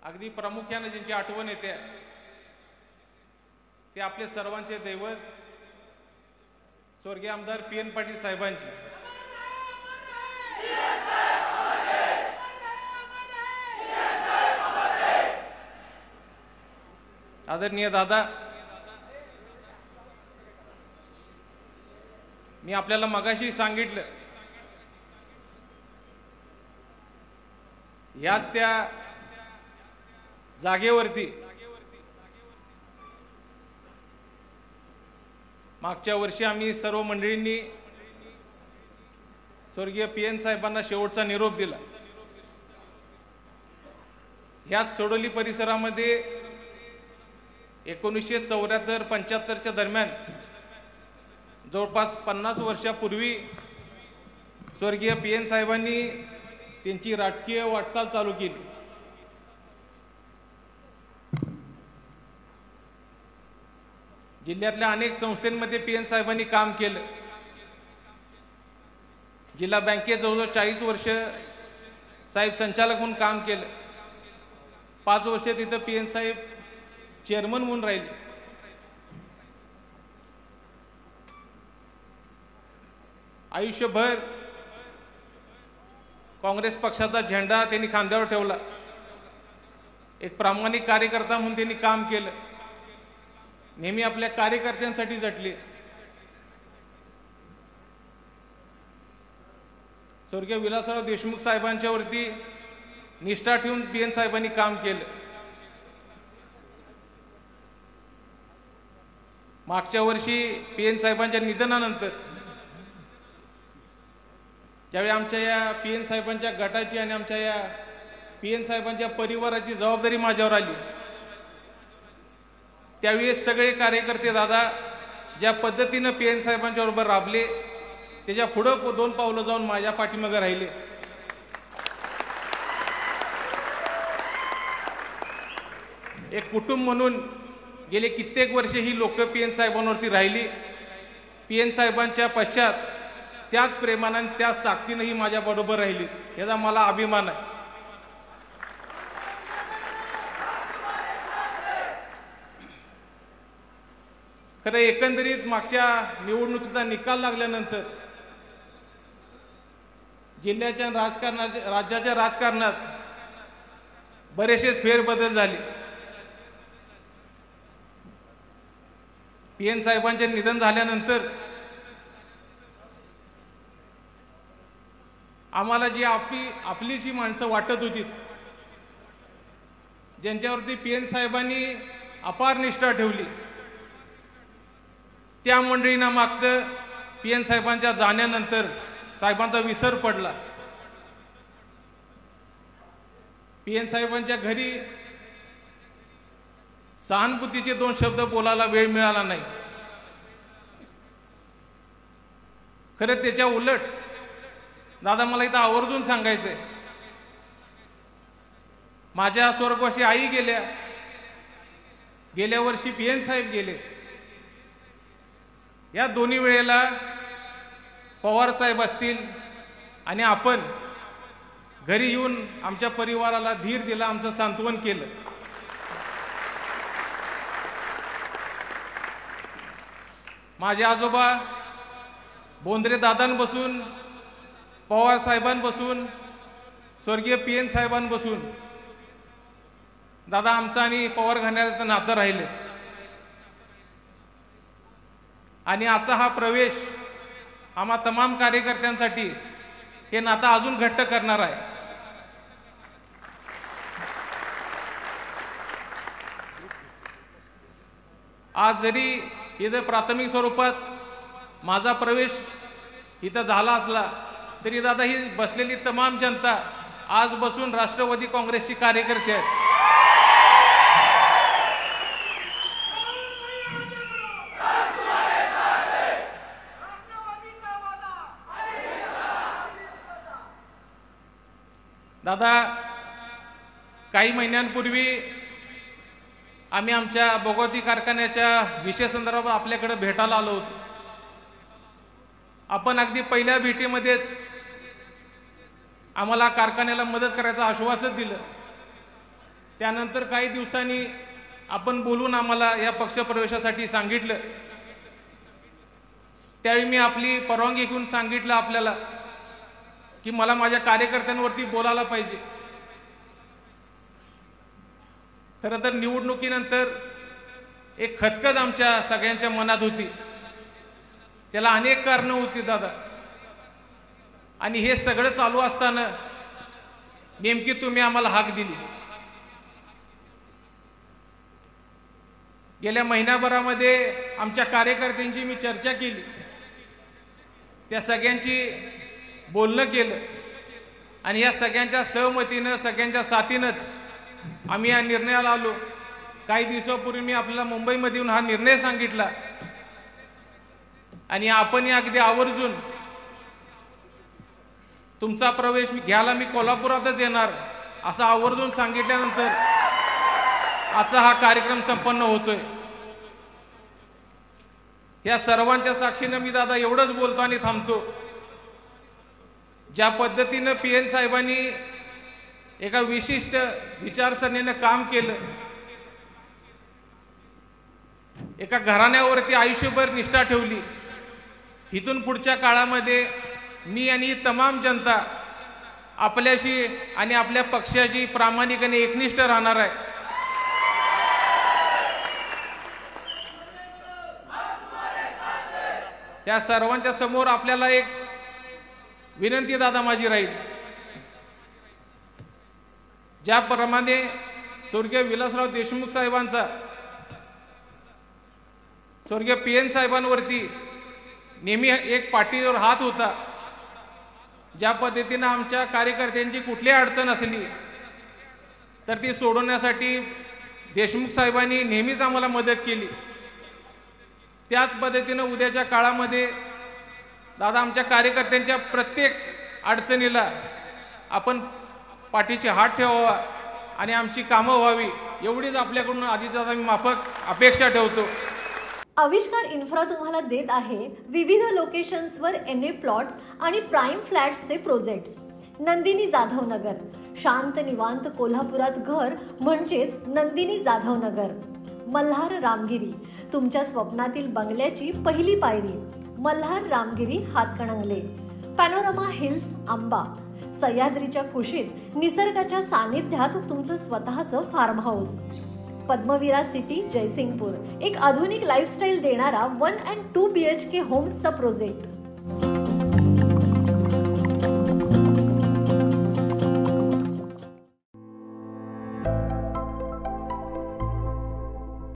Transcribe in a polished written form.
अगदी प्रामुख्याने ज्यांची आठवण येते ते आपले सर्वांचे दैवत स्वर्गीय आमदार पी.एन. पाटील साहेबांची। आदरणीय दादा, मी आपल्याला मगाशी सांगितलं, याच त्या जागेवरती मागच्या वर्षी आम्ही सर्व मंडळींनी स्वर्गीय पी.एन. साहेबांना शेवटचा निरोप दिला। ह्याच सोडोली परिसरामध्ये 1974-75च्या दरम्यान जवळपास 50 वर्षापूर्वी स्वर्गीय पी.एन. साहेबांनी त्यांची राजकीय वाटचाल चालू केली। जिल्ह्यातल्या अनेक संस्थांमध्ये पी.एन. साहेबांनी काम केलं। जिल्हा बँकेत जवळजवळ 40 वर्ष साहेब संचालक म्हणून काम केलं। 5 वर्ष तिथं पी.एन. साहेब चेअरमन म्हणून राहिले। आयुष्यभर काँग्रेस पक्षाचा झेंडा त्यांनी खांद्यावर ठेवला। एक प्रामाणिक कार्यकर्ता म्हणून त्यांनी काम केलं। नेहमी आपल्या कार्यकर्त्यांसाठी झटले। स्वर्गीय विलासराव देशमुख साहेबांच्या वरती निष्ठा ठेवून पी.एन. साहेबांनी काम केलं। मागच्या वर्षी पी.एन. साहेबांच्या निधनानंतर ज्यावेळी आमच्या या पी.एन. साहेबांच्या गटाची आणि आमच्या या पी.एन. साहेबांच्या परिवाराची जबाबदारी माझ्यावर आली, त्यावेळी सगळे कार्यकर्ते दादा ज्या पद्धतीनं पी.एन. साहेबांच्या बरोबर राबले, त्याच्या पुढं 2 पावलं जाऊन माझ्या पाठीमागे राहिले। एक कुटुंब म्हणून गेले कित्येक वर्षे ही लोक पी.एन. साहेबांवरती राहिली। पी.एन. साहेबांच्या पश्चात त्याच प्रेमाने त्याच ताकदीने ही माझ्या बरोबर राहिली, याचा मला अभिमान आहे। खरं एकंदरीत मागच्या निवडणुकीचा निकाल लागल्यानंतर जिल्ह्याच्या राज्याच्या राजकारणात बरेचसे फेरबदल झाले। पी.एन. साहेबांचे निधन झाल्यानंतर आम्हाला जी आपली जी माणसं वाटत होती, ज्यांच्यावरती पी.एन. साहेबांनी अपार निष्ठा ठेवली, त्या मंडळींना मागतं पी.एन. साहेबांच्या जाण्यानंतर साहेबांचा विसर पडला। पी.एन. साहेबांच्या घरी सहानुभूतीचे 2 शब्द बोलायला वेळ मिळाला नाही। खरं त्याच्या उलट दादा मला इथं आवर्जून सांगायचंय, माझ्या स्वर्गवासी आई गेल्या वर्षी पी.एन. साहेब गेले। या दोन्ही वेळेला पवार साहेब असतील आणि आपण घरी येऊन आमच्या परिवाराला धीर दिला, आमचं सांत्वन केलं। माझे आजोबा बोंद्रे दादांपासून, पवार साहेबांपासून, स्वर्गीय पी.एन. साहेबांपासून दादा आमचं आणि पवार घराण्याचं नातं राहिलं। आणि आजचा हा प्रवेश आम्हा तमाम कार्यकर्त्यांसाठी हे नातं अजून घट्ट करणार आहे। आज जरी इथं प्राथमिक स्वरूपात माझा प्रवेश इथं झाला असला तरी दादा ही बसलेली तमाम जनता आज बसून राष्ट्रवादी काँग्रेसची कार्यकर्ते आहेत। दादा काही महिन्यांपूर्वी आम्ही आमच्या भोगवती कारखान्याच्या विषय संदर्भात आपल्याकडे भेटायला आलो होतो। आपण अगदी पहिल्या भेटीमध्येच आम्हाला कारखान्याला मदत करायचं आश्वासन दिलं। त्यानंतर काही दिवसांनी आपण बोलून आम्हाला या पक्षप्रवेशासाठी सांगितलं. त्यावेळी मी आपली परवानगी घेऊन सांगितलं आपल्याला की मला माझ्या कार्यकर्त्यांवरती बोलायला पाहिजे. खरं तर निवडणुकीनंतर एक खदखद आमच्या सगळ्यांच्या मनात होती. त्याला अनेक कारणं होती दादा. आणि हे सगळं चालू असताना नेमकी तुम्ही आम्हाला हाक दिली. गेल्या महिन्याभरामध्ये आमच्या कार्यकर्त्यांची मी चर्चा केली. त्या सगळ्यांची बोलणं केलं आणि या सगळ्यांच्या सहमतीनं सगळ्यांच्या साथीनंच आम्ही या निर्णयाला आलो. काही दिवसापूर्वी मी आपल्याला मुंबईमध्ये येऊन हा निर्णय सांगितला आणि आपण अगदी आवर्जून तुमचा प्रवेश घ्यायला मी कोल्हापुरातच येणार असं आवर्जून सांगितल्यानंतर आजचा हा कार्यक्रम संपन्न होतोय. या सर्वांच्या साक्षीनं मी दादा एवढंच बोलतो आणि थांबतो. ज्या पद्धतीनं PN साहेबांनी एका विशिष्ट विचारसरणीनं काम केलं, एका घराण्यावरती आयुष्यभर निष्ठा ठेवली, इथून पुढच्या काळामध्ये मी आणि तमाम जनता आपल्याशी आणि आपल्या पक्षाची प्रामाणिकपणे एकनिष्ठ राहणार आहे. त्या सर्वांच्या समोर आपल्याला एक विनंती दादा माझी राहील. ज्याप्रमाणे स्वर्गीय विलासराव देशमुख साहेबांचा स्वर्गीय PN साहेबांवरती नेहमी एक पाठीवर हात होता, ज्या पद्धतीने आमच्या कार्यकर्त्यांची कुठलीही अडचण असली तर ती सोडवण्यासाठी देशमुख साहेबांनी नेहमीच आम्हाला मदत केली, त्याच पद्धतीने उद्याच्या काळामध्ये दादा आमच्या कार्यकर्त्यांच्या प्रत्येक अडचणीला आपण पाठीची हात ठेवावा आणि आमची कामं व्हावी एवढीच आपल्याकडून आधीच मी माफक अपेक्षा ठेवतो. आविष्कार इन्फ्रा तुम्हाला देत आहे विविध लोकेशन्सवर NA प्लॉट्स आणि प्राईम फ्लॅट्सचे प्रोजेक्ट्स. नंदिनी जाधव नगर, शांत निवांत कोल्हापुरात घर म्हणजेच नंदिनी जाधव नगर. मल्हार रामगिरी, तुमच्या स्वप्नातील बंगल्याची पहिली पायरी. मल्हार रामगिरी हातकणंगले. पॅनोरमा हिल्स आंबा, सह्याद्रीच्या कुशीत निसर्गाच्या सानिध्यात तुमचं स्वतःचं फार्म हाऊस. पद्मविरा सिटी जयसिंगपूर, एक आधुनिक लाईफस्टाईल देणारा 1 and 2 BHK होम्सचा प्रोजेक्ट.